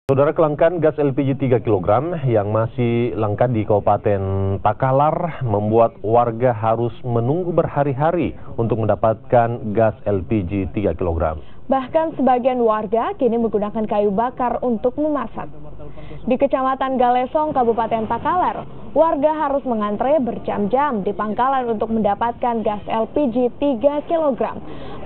Saudara, kelangkaan gas LPG 3 kg yang masih langka di Kabupaten Takalar membuat warga harus menunggu berhari-hari untuk mendapatkan gas LPG 3 kg. Bahkan sebagian warga kini menggunakan kayu bakar untuk memasak. Di Kecamatan Galesong, Kabupaten Takalar, warga harus mengantre berjam-jam di pangkalan untuk mendapatkan gas LPG 3 kg.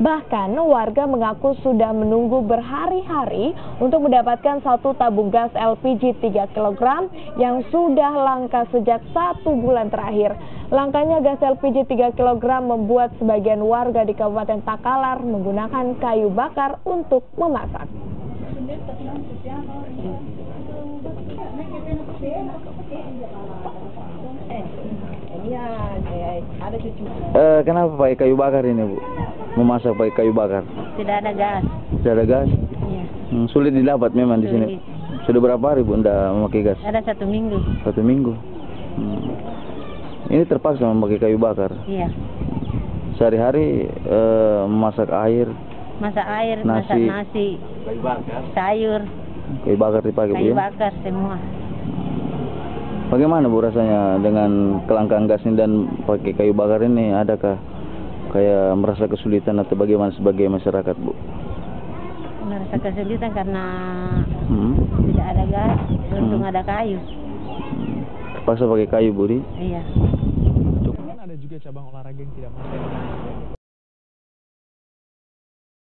Bahkan warga mengaku sudah menunggu berhari-hari untuk mendapatkan satu tabung gas LPG 3 kg yang sudah langka sejak 1 bulan terakhir. Langkanya gas LPG 3 kg membuat sebagian warga di Kabupaten Takalar menggunakan kayu bakar untuk memasak. Kenapa pakai kayu bakar ini, Bu? Memasak pakai kayu bakar? Tidak ada gas. Tidak ada gas? Iya. Sulit didapat memang di sini. Sudah berapa hari, Bu, tidak memakai gas? Ada 1 minggu. 1 minggu. Ini terpaksa memakai kayu bakar. Iya. Sehari-hari memasak air. Masak air, Nasi. masak nasi, sayur, Kayu bakar dipakai, Bu, kayu ya? bakar semua. Bagaimana, Bu, rasanya dengan kelangkaan gas ini dan pakai kayu bakar ini? Adakah kayak merasa kesulitan atau bagaimana sebagai masyarakat, Bu? Merasa kesulitan karena tidak ada gas, untung ada kayu. Terpaksa pakai kayu, Bu, di? Iya. Ada juga cabang olahraga yang tidak masuk